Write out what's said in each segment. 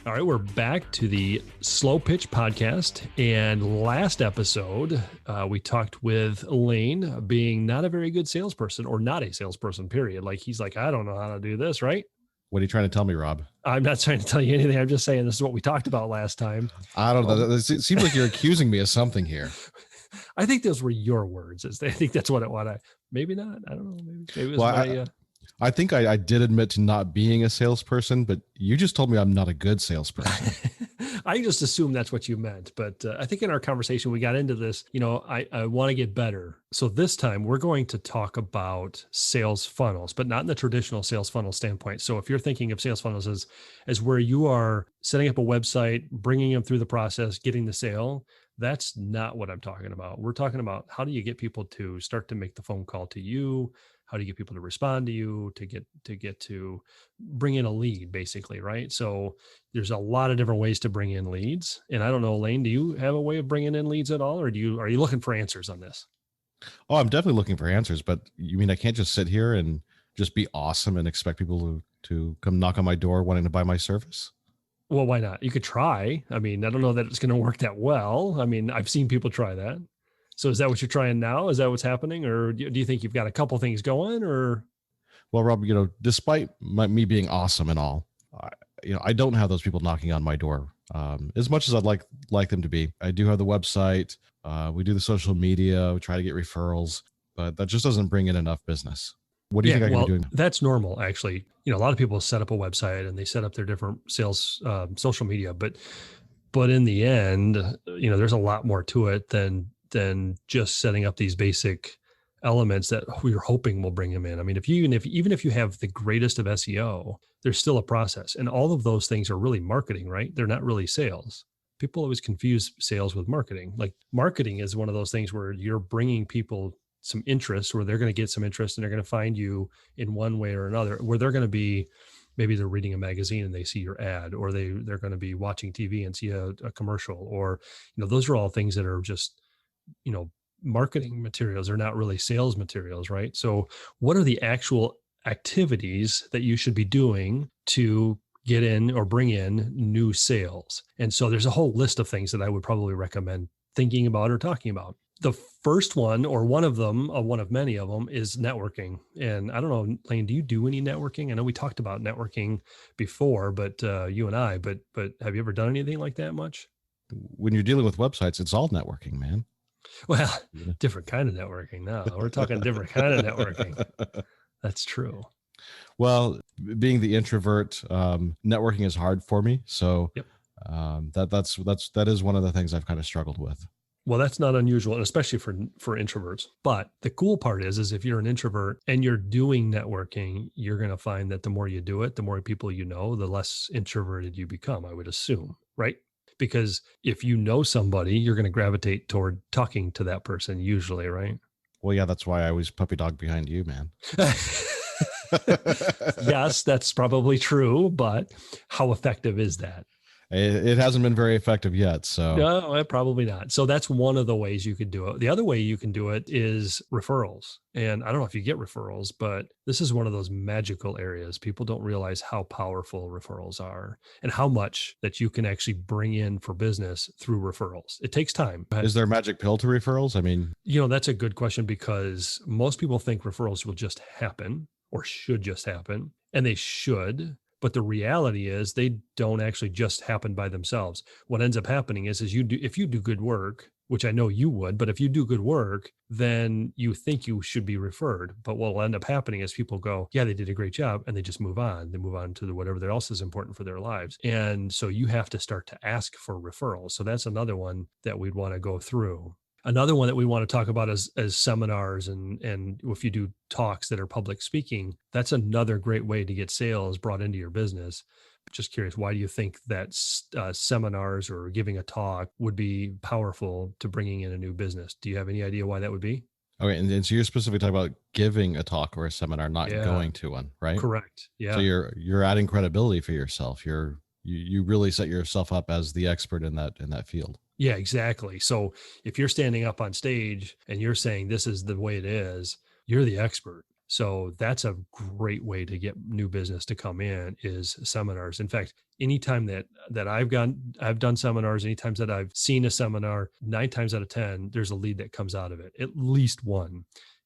All right, we're back to the Slow Pitch podcast. And last episode, we talked with Lane being not a very good salesperson or not a salesperson, period. Like he's like, I don't know how to do this, right? What are you trying to tell me, Rob? I'm not trying to tell you anything. I'm just saying this is what we talked about last time. I don't know. It seems like you're accusing me of something here. I think those were your words. I think that's what maybe not. I don't know. Maybe it was I think I did admit to not being a salesperson, but you just told me I'm not a good salesperson. I just assumed that's what you meant. But I think in our conversation, we got into this, I want to get better. So this time we're going to talk about sales funnels, but not in the traditional sales funnel standpoint. So if you're thinking of sales funnels as where you are setting up a website, bringing them through the process, getting the sale, that's not what I'm talking about. We're talking about how do you get people to start to make the phone call to you? How do you get people to respond to you, to get to bring in a lead, basically, right? So there's a lot of different ways to bring in leads. And I don't know, Lane, do you have a way of bringing in leads at all? Or are you looking for answers on this? Oh, I'm definitely looking for answers, but you mean I can't just sit here and just be awesome and expect people to come knock on my door wanting to buy my service? Well, why not? You could try. I mean, I don't know that it's going to work that well. I mean, I've seen people try that. So is that what you're trying now? Is that what's happening? Or do you think you've got a couple things going or? Well, Rob, despite me being awesome and all, I don't have those people knocking on my door as much as I'd like them to be. I do have the website. We do the social media. We try to get referrals, but that just doesn't bring in enough business. What do you think I can be doing? That's normal, actually. A lot of people set up a website and they set up their different sales social media, but in the end, there's a lot more to it than just setting up these basic elements that we're hoping will bring them in. I mean, even if you have the greatest of SEO, there's still a process, and all of those things are really marketing, right? They're not really sales. People always confuse sales with marketing. Like marketing is one of those things where you're bringing people some interest, where they're going to get some interest and they're going to find you in one way or another, where they're going to be, maybe they're reading a magazine and they see your ad, or they're going to be watching TV and see a commercial, or, those are all things that are just, marketing materials. Are not really sales materials, right? So what are the actual activities that you should be doing to get in or bring in new sales? And so there's a whole list of things that I would probably recommend thinking about or talking about. The first one, or one of them, one of many of them, is networking. And I don't know, Lane, do you do any networking? I know we talked about networking before, but you and I, but have you ever done anything like that much? When you're dealing with websites, it's all networking, man. Well, different kind of networking now. We're talking different kind of networking. That's true. Well, being the introvert, networking is hard for me. So yep. That is one of the things I've kind of struggled with. Well, that's not unusual, and especially for introverts. But the cool part is if you're an introvert and you're doing networking, you're going to find that the more you do it, the more people you know, the less introverted you become, I would assume, right? Because if you know somebody, you're going to gravitate toward talking to that person usually, right? Well, yeah, that's why I always puppy dog behind you, man. Yes, that's probably true, but how effective is that? It hasn't been very effective yet. So no, probably not. So that's one of the ways you could do it. The other way you can do it is referrals. And I don't know if you get referrals, but this is one of those magical areas. People don't realize how powerful referrals are and how much that you can actually bring in for business through referrals. It takes time. Is there a magic pill to referrals? I mean, that's a good question, because most people think referrals will just happen or should just happen, and they should. But the reality is they don't actually just happen by themselves. What ends up happening is if you do good work, which I know you would, but if you do good work, then you think you should be referred. But what will end up happening is people go, yeah, they did a great job, and they just move on. They move on to whatever else is important for their lives. And so you have to start to ask for referrals. So that's another one that we'd want to go through. Another one that we want to talk about is seminars, and if you do talks that are public speaking, that's another great way to get sales brought into your business. Just curious, why do you think that seminars or giving a talk would be powerful to bringing in a new business? Do you have any idea why that would be? Okay, and so you're specifically talking about giving a talk or a seminar, not going to one, right? Correct. Yeah. So you're adding credibility for yourself. You really set yourself up as the expert in that field. Yeah, exactly. So if you're standing up on stage and you're saying this is the way it is, you're the expert. So that's a great way to get new business to come in, is seminars. In fact, anytime that I've done seminars, anytime that I've seen a seminar, 9 times out of 10, there's a lead that comes out of it, at least one.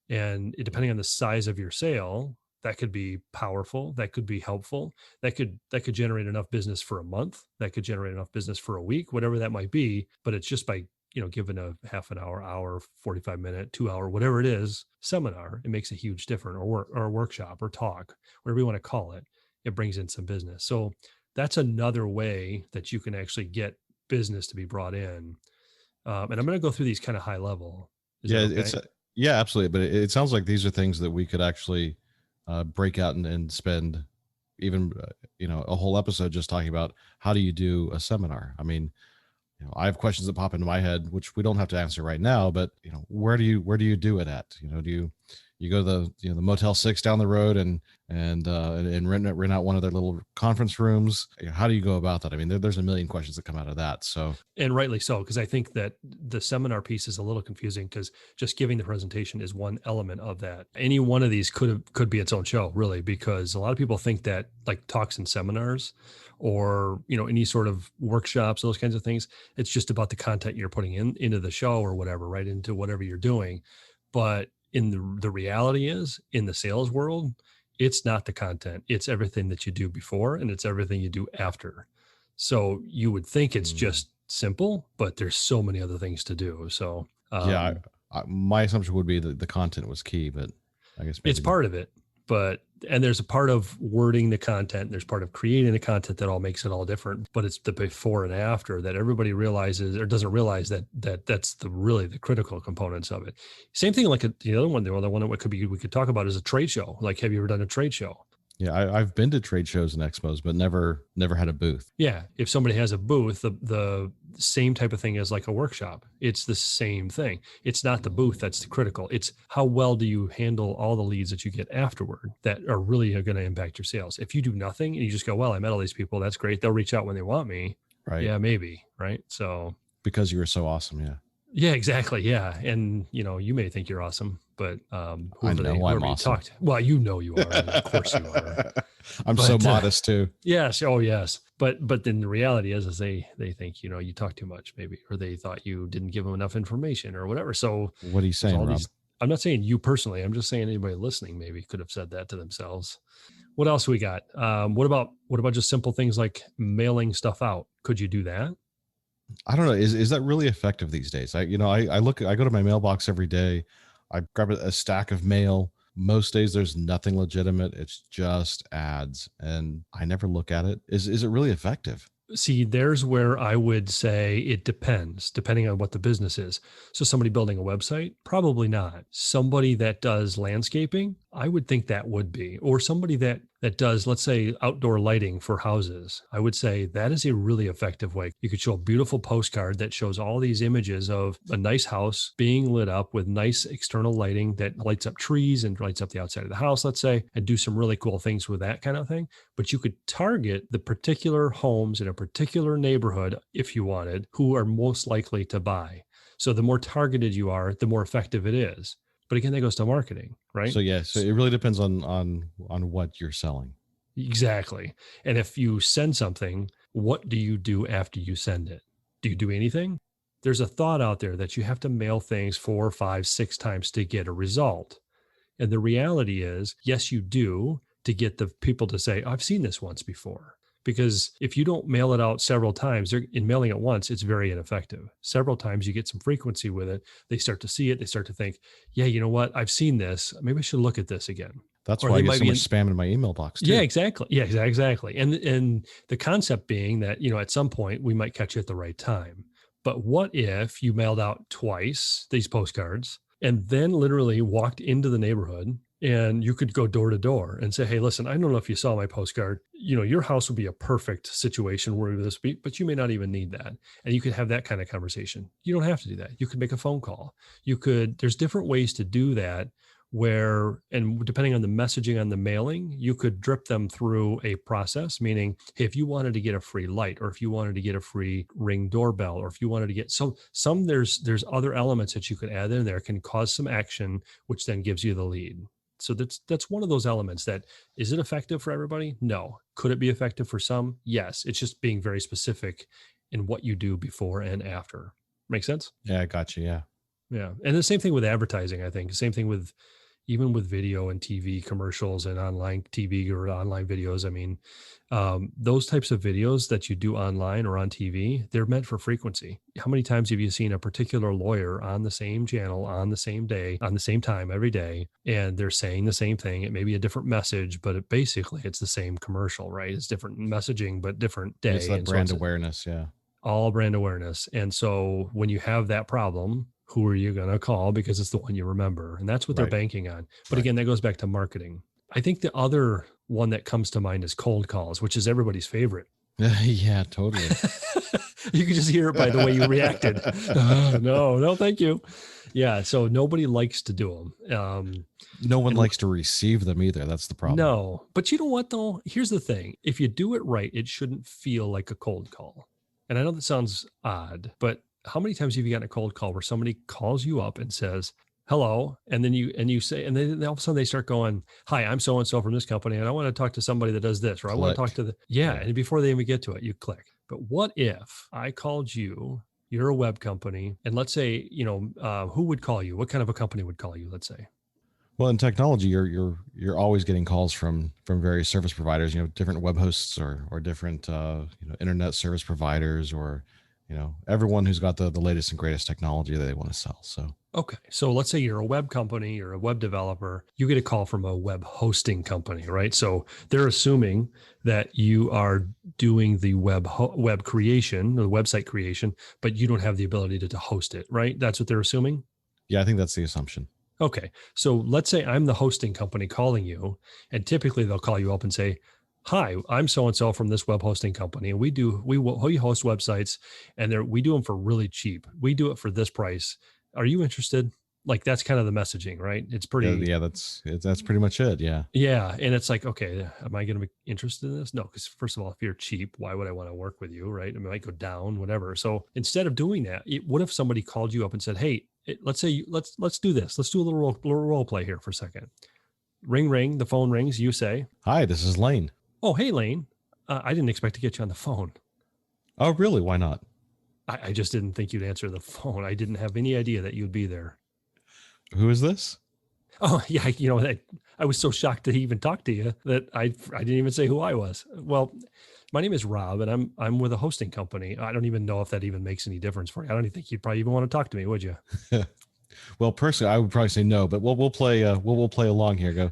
And depending on the size of your sale, that could be powerful, that could be helpful, that could generate enough business for a month, that could generate enough business for a week, whatever that might be. But it's just by given a half an hour, 45 minute, 2 hour, whatever it is, seminar, it makes a huge difference, or a workshop or talk, whatever you want to call it. It brings in some business. So that's another way that you can actually get business to be brought in. And I'm going to go through these kind of high level. Is Yeah, that okay? yeah, absolutely. But it sounds like these are things that we could actually break out and spend even a whole episode just talking about how do you do a seminar. I mean, I have questions that pop into my head, which we don't have to answer right now, but where do you do it at? Do you go to the Motel 6 down the road and rent out one of their little conference rooms? How do you go about that? I mean, there's a million questions that come out of that. So, And rightly so, because I think that the seminar piece is a little confusing, because just giving the presentation is one element of that. Any one of these could be its own show, really, because a lot of people think that, like, talks and seminars, or any sort of workshops, those kinds of things, it's just about the content you're putting into the show, or whatever, right into whatever you're doing. But in the reality is, in the sales world, it's not the content, it's everything that you do before, and it's everything you do after. So you would think it's just simple, but there's so many other things to do. So yeah, my assumption would be that the content was key, but I guess maybe it's part of it. And there's a part of wording the content, there's part of creating the content that all makes it all different. But it's the before and after that everybody realizes, or doesn't realize, that's really the critical components of it. Same thing like the other one that could be we could talk about is a trade show. Like, have you ever done a trade show? Yeah, I've been to trade shows and expos, but never had a booth. Yeah, if somebody has a booth, the same type of thing as like a workshop. It's the same thing. It's not the booth that's the critical. It's how well do you handle all the leads that you get afterward that are really going to impact your sales. If you do nothing and you just go, well, I met all these people, that's great, they'll reach out when they want me. Right. Yeah, maybe. Right. So because you were so awesome. Yeah. Yeah, exactly. Yeah. And you may think you're awesome, but whoever I'm you awesome. talked, well, you are. And of course you are. I'm so modest too. Yes. Oh, yes. But then the reality is they think, you talk too much, maybe, or they thought you didn't give them enough information or whatever. So what are you saying, Rob? I'm not saying you personally. I'm just saying anybody listening maybe could have said that to themselves. What else we got? What about just simple things like mailing stuff out? Could you do that? I don't know. Is that really effective these days? I go to my mailbox every day. I grab a stack of mail. Most days there's nothing legitimate. It's just ads, and I never look at it. Is it really effective? See, there's where I would say it depends, depending on what the business is. So somebody building a website, probably not. Somebody that does landscaping, I would think that would be. Or somebody that does, let's say, outdoor lighting for houses, I would say that is a really effective way. You could show a beautiful postcard that shows all these images of a nice house being lit up with nice external lighting that lights up trees and lights up the outside of the house, let's say, and do some really cool things with that kind of thing. But you could target the particular homes in a particular neighborhood, if you wanted, who are most likely to buy. So the more targeted you are, the more effective it is. But again, that goes to marketing, right? So yeah, so it really depends on what you're selling. Exactly. And if you send something, what do you do after you send it? Do you do anything? There's a thought out there that you have to mail things 4, 5, 6 times to get a result. And the reality is, yes, you do, to get the people to say, I've seen this once before. Because if you don't mail it out several times, in mailing it once, it's very ineffective. Several times you get some frequency with it. They start to see it. They start to think, yeah, you know what? I've seen this. Maybe I should look at this again. That's why I get so much spam in my email box too. Yeah, exactly. Yeah, exactly. And the concept being that, at some point we might catch you at the right time. But what if you mailed out twice these postcards and then literally walked into the neighborhood, and you could go door to door and say, hey, listen, I don't know if you saw my postcard. Your house would be a perfect situation where this be, but you may not even need that. And you could have that kind of conversation. You don't have to do that. You could make a phone call. There's different ways to do that and depending on the messaging on the mailing, you could drip them through a process, meaning, hey, if you wanted to get a free light, or if you wanted to get a free Ring doorbell, or if you wanted to get there's other elements that you could add in there, can cause some action, which then gives you the lead. So that's one of those elements that, is it effective for everybody? No. Could it be effective for some? Yes. It's just being very specific in what you do before and after. Make sense? Yeah, I got you. Yeah. Yeah. And the same thing with advertising, I think. Same thing with even with video and TV commercials and online TV or online videos. I mean, those types of videos that you do online or on TV, they're meant for frequency. How many times have you seen a particular lawyer on the same channel on the same day, on the same time every day, and they're saying the same thing? It may be a different message, but basically it's the same commercial, right? It's different messaging, but different day. It's that And brand so awareness. Yeah. all brand awareness. And so when you have that problem, who are you going to call? Because it's the one you remember. And that's what they're Right. banking on. But Right. again, that goes back to marketing. I think the other one that comes to mind is cold calls, which is everybody's favorite. Yeah, totally. You can just hear it by the way you reacted. No, thank you. Yeah. So nobody likes to do them. No one likes to receive them either. That's the problem. No, but you know what though? Here's the thing. If you do it right, it shouldn't feel like a cold call. And I know that sounds odd, but how many times have you gotten a cold call where somebody calls you up and says, hello, and then you say, and then all of a sudden they start going, hi, I'm so-and-so from this company, and I want to talk to somebody that does this, or I want to talk to Yeah. and before they even get to it, you click. But what if I called you, you're a web company, and let's say, who would call you? What kind of a company would call you, let's say? Well, in technology, you're always getting calls from various service providers, different web hosts or different internet service providers, or everyone who's got the latest and greatest technology that they want to sell. So okay, so let's say you're a web company, you're a web developer, you get a call from a web hosting company, right? So they're assuming that you are doing the web creation, the website creation, but you don't have the ability to host it, right? That's what they're assuming? yeah, I think that's the assumption. Okay, so let's say I'm the hosting company calling you, and typically they'll call you up and say, hi, I'm so-and-so from this web hosting company, and we host websites, and we do them for really cheap. We do it for this price. Are you interested? Like, that's kind of the messaging, right? It's pretty. Yeah, that's pretty much it. Yeah. Yeah. And it's like, okay, am I going to be interested in this? No, because first of all, if you're cheap, why would I want to work with you? Right. I might go down, whatever. So instead of doing that, what if somebody called you up and said, hey, let's say, let's do this. Let's do a little role play here for a second. Ring, the phone rings. You say, hi, this is Lane. Oh, hey, Lane. I didn't expect to get you on the phone. Oh, really? Why not? I just didn't think you'd answer the phone. I didn't have any idea that you'd be there. Who is this? Oh, yeah. I was so shocked to even talk to you that I didn't even say who I was. Well, my name is Rob, and I'm with a hosting company. I don't even know if that even makes any difference for you. I don't even think you'd probably even want to talk to me, would you? Well, personally, I would probably say no, but we'll play along here. Go.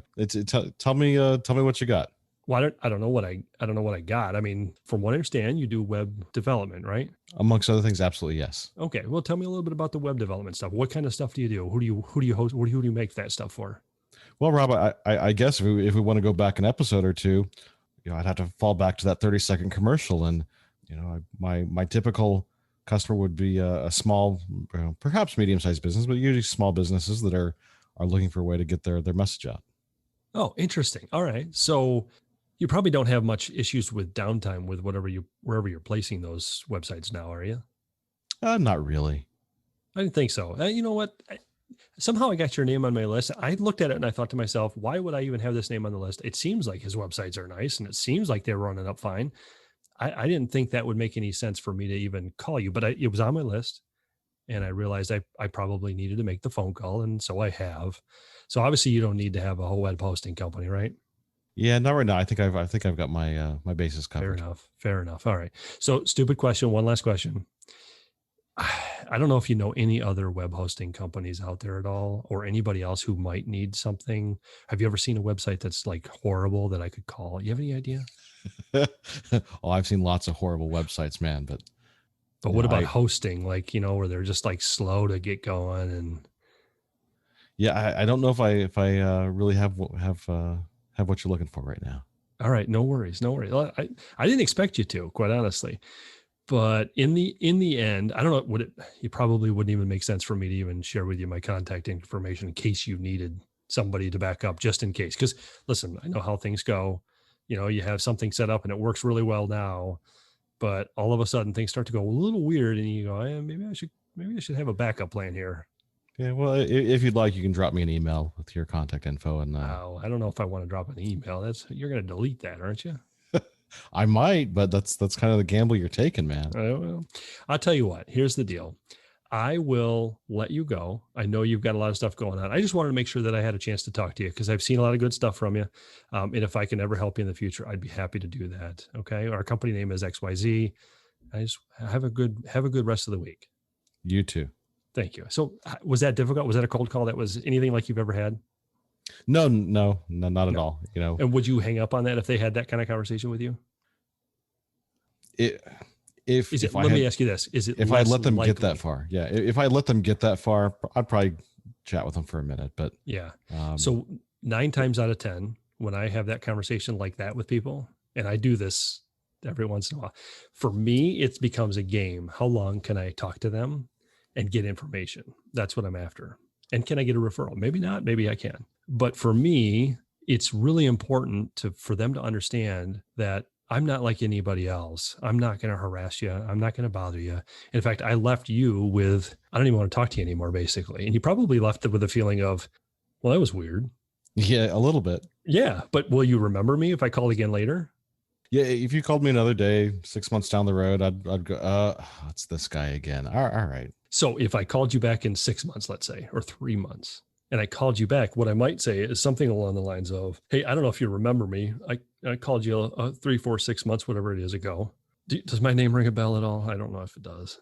Tell me what you got. Well, I don't know what I got. I mean, from what I understand, you do web development, right? Amongst other things, absolutely, yes. Okay. Well, tell me a little bit about the web development stuff. What kind of stuff do you do? Who do you host? Who do you make that stuff for? Well, Rob, I guess if we want to go back an episode or two, I'd have to fall back to that 30-second commercial, and my typical customer would be a small, perhaps medium-sized business, but usually small businesses that are looking for a way to get their message out. Oh, interesting. All right. So you probably don't have much issues with downtime with wherever you're placing those websites now, are you? Not really. I didn't think so. You know what? Somehow I got your name on my list. I looked at it and I thought to myself, why would I even have this name on the list? It seems like his websites are nice and it seems like they're running up fine. I didn't think that would make any sense for me to even call you, but it was on my list. And I realized I probably needed to make the phone call. And so I have. So obviously you don't need to have a whole web hosting company, right? Yeah, not right now. I think I've got my my bases covered. Fair enough. All right. So stupid question. One last question. I don't know if you know any other web hosting companies out there at all, or anybody else who might need something. Have you ever seen a website that's like horrible that I could call? You have any idea? Oh, I've seen lots of horrible websites, man. But what about hosting? Like, where they're just like slow to get going and. Yeah, I don't know if I really have what you're looking for right now. All right, no worries. I didn't expect you to, quite honestly, but in the end, I don't know. It probably wouldn't even make sense for me to even share with you my contact information in case you needed somebody to back up, just in case. Because listen, I know how things go. You have something set up and it works really well now, but all of a sudden things start to go a little weird, and you go, maybe I should have a backup plan here. Yeah. Well, if you'd like, you can drop me an email with your contact info, and Oh, I don't know if I want to drop an email. You're going to delete that, aren't you? I might, but that's kind of the gamble you're taking, man. Well, I'll tell you what. Here's the deal. I will let you go. I know you've got a lot of stuff going on. I just wanted to make sure that I had a chance to talk to you because I've seen a lot of good stuff from you. And if I can ever help you in the future, I'd be happy to do that. Okay. Our company name is XYZ. I just have a good rest of the week. You too. Thank you. So was that difficult? Was that a cold call that was anything like you've ever had? No, not at all. You know, And would you hang up on that if they had that kind of conversation with you? Let me ask you this: Is it if I let them likely? get that far? Yeah, if I let them get that far, I'd probably chat with them for a minute. But yeah, so 9 times out of 10, when I have that conversation like that with people, and I do this every once in a while, for me, it becomes a game. How long can I talk to them and get information? That's what I'm after. And can I get a referral? Maybe not. Maybe I can. But for me, it's really important for them to understand that I'm not like anybody else. I'm not going to harass you. I'm not going to bother you. In fact, I left you with, I don't even want to talk to you anymore, basically. And you probably left it with a feeling of, well, that was weird. Yeah, a little bit. Yeah. But will you remember me if I called again later? Yeah. If you called me another day, 6 months down the road, I'd go, it's this guy again. All right. So if I called you back in 6 months, let's say, or 3 months, and I called you back, what I might say is something along the lines of, hey, I don't know if you remember me. I called you 3, 4, 6 months, whatever it is ago. Does my name ring a bell at all? I don't know if it does.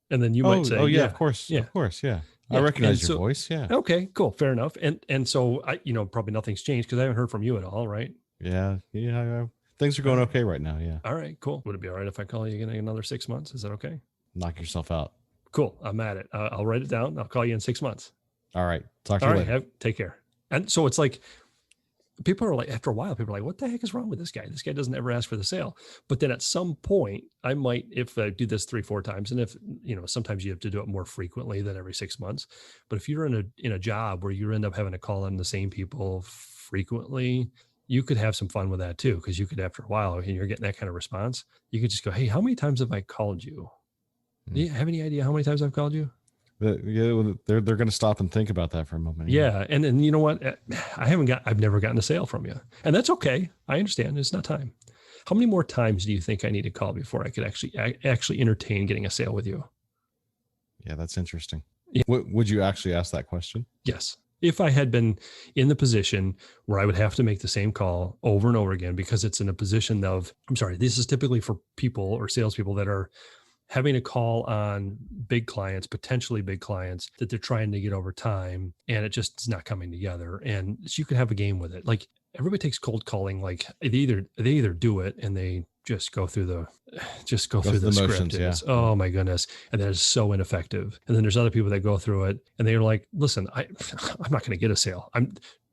And then you might say, yeah, of course. Yeah. Of course. Yeah. I recognize your voice. Yeah. Okay, cool. Fair enough. And so probably nothing's changed because I haven't heard from you at all, right? Yeah. Things are going okay right now. Yeah. All right, cool. Would it be all right if I call you again in another 6 months? Is that okay? Knock yourself out. Cool. I'm at it. I'll write it down. I'll call you in 6 months. All right. Talk to you later. Take care. And so it's like, people are like, after a while, people are like, what the heck is wrong with this guy? This guy doesn't ever ask for the sale. But then at some point, I might, if I do this 3, 4 times, and if, sometimes you have to do it more frequently than every 6 months. But if you're in a job where you end up having to call on the same people frequently, you could have some fun with that too. Because you could, after a while, and you're getting that kind of response, you could just go, hey, how many times have I called you? Do you have any idea how many times I've called you? Yeah, they're going to stop and think about that for a moment. Yeah. And then you know what? I've never gotten a sale from you, and that's okay. I understand. It's not time. How many more times do you think I need to call before I could actually entertain getting a sale with you? Yeah, that's interesting. Yeah. Would you actually ask that question? Yes. If I had been in the position where I would have to make the same call over and over again, because it's in a position of, this is typically for people or salespeople that are having a call on big clients, potentially big clients that they're trying to get over time, and it just is not coming together. And so you could have a game with it. Like, everybody takes cold calling, like they either do it and they just go through the script. Yeah. Oh my goodness. And that is so ineffective. And then there's other people that go through it and they're like, listen, I'm not going to get a sale.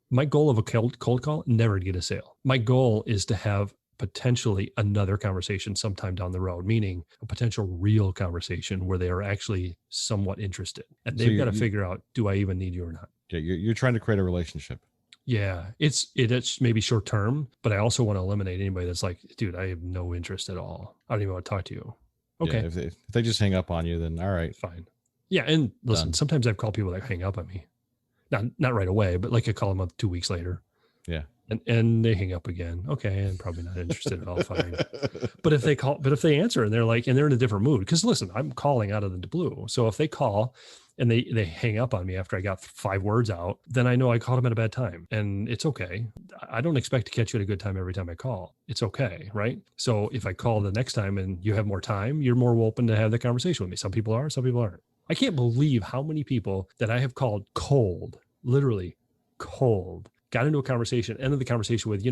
My goal of a cold call, never to get a sale. My goal is to have potentially another conversation sometime down the road, meaning a potential real conversation where they are actually somewhat interested. And they've got to figure out, do I even need you or not? Yeah, you're trying to create a relationship. Yeah, it's maybe short term, but I also want to eliminate anybody that's like, dude, I have no interest at all. I don't even want to talk to you. Okay. Yeah, if they just hang up on you, then all right. Fine. Yeah, and listen, sometimes I've called people that hang up on me. Not right away, but like I call them up 2 weeks later. Yeah. And they hang up again. Okay, I'm probably not interested at all. Fine. But if they answer and they're like, and they're in a different mood, because listen, I'm calling out of the blue. So if they call and they hang up on me after I got 5 words out, then I know I called them at a bad time, and it's okay. I don't expect to catch you at a good time every time I call. It's okay, right? So if I call the next time and you have more time, you're more open to have the conversation with me. Some people are, some people aren't. I can't believe how many people that I have called cold, literally cold, got into a conversation, ended the conversation with,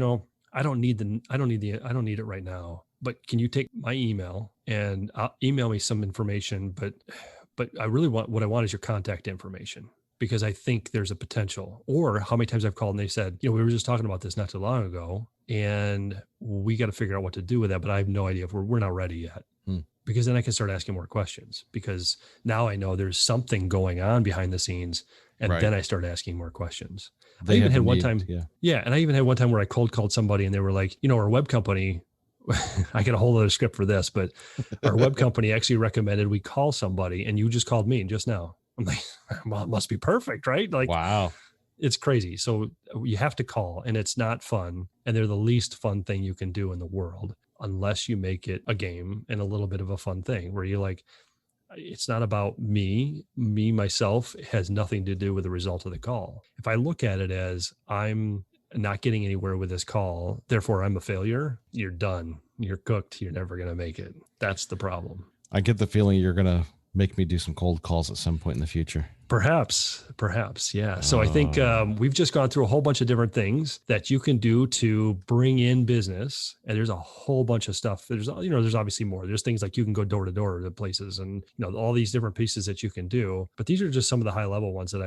I don't need it right now, but can you take my email and email me some information? But I really what I want is your contact information, because I think there's a potential. Or how many times I've called and they said, we were just talking about this not too long ago, and we got to figure out what to do with that, but I have no idea if we're not ready yet. Because then I can start asking more questions, because now I know there's something going on behind the scenes. And then I start asking more questions. I even had one time. Yeah. And I even had one time where I cold called somebody and they were like, our web company, I get a whole other script for this, but our web company actually recommended we call somebody, and you just called me just now. I'm like, well, it must be perfect, right? Like, Wow. it's crazy. So you have to call, and it's not fun. And they're the least fun thing you can do in the world, unless you make it a game and a little bit of a fun thing where you're like, it's not about myself. It has nothing to do with the result of the call. If I look at it as I'm not getting anywhere with this call, therefore I'm a failure, you're done. You're cooked. You're never going to make it. That's the problem. I get the feeling you're going to make me do some cold calls at some point in the future. Perhaps. Yeah. So I think we've just gone through a whole bunch of different things that you can do to bring in business. And there's a whole bunch of stuff. There's obviously more. There's things like you can go door to door to places and, all these different pieces that you can do. But these are just some of the high level ones that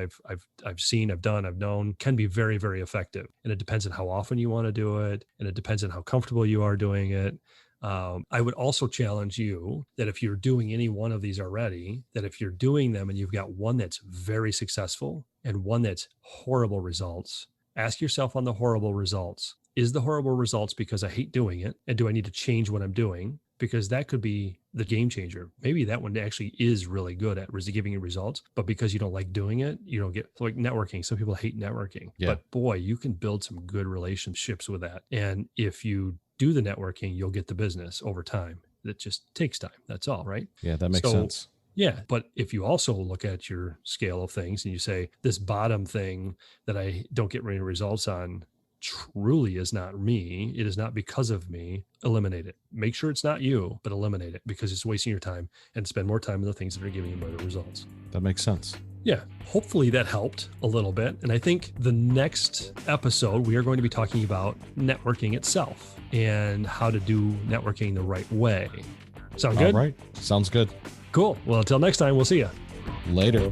I've seen, I've done, I've known can be very, very effective. And it depends on how often you want to do it. And it depends on how comfortable you are doing it. I would also challenge you that if you're doing any one of these already, that if you're doing them and you've got one that's very successful and one that's horrible results, ask yourself on the horrible results, is the horrible results because I hate doing it? And do I need to change what I'm doing? Because that could be the game changer. Maybe that one actually is really good at giving you results, but because you don't like doing it, you don't get like networking. Some people hate networking, but boy, you can build some good relationships with that. And if you do the networking, you'll get the business over time. It just takes time. That's all, right? Yeah, that makes sense. Yeah. But if you also look at your scale of things and you say, this bottom thing that I don't get any results on truly is not me, it is not because of me, eliminate it. Make sure it's not you, but eliminate it because it's wasting your time, and spend more time on the things that are giving you better results. That makes sense. Yeah, hopefully that helped a little bit. And I think the next episode, we are going to be talking about networking itself and how to do networking the right way. Sound good? All right. Sounds good. Cool. Well, until next time, we'll see you later.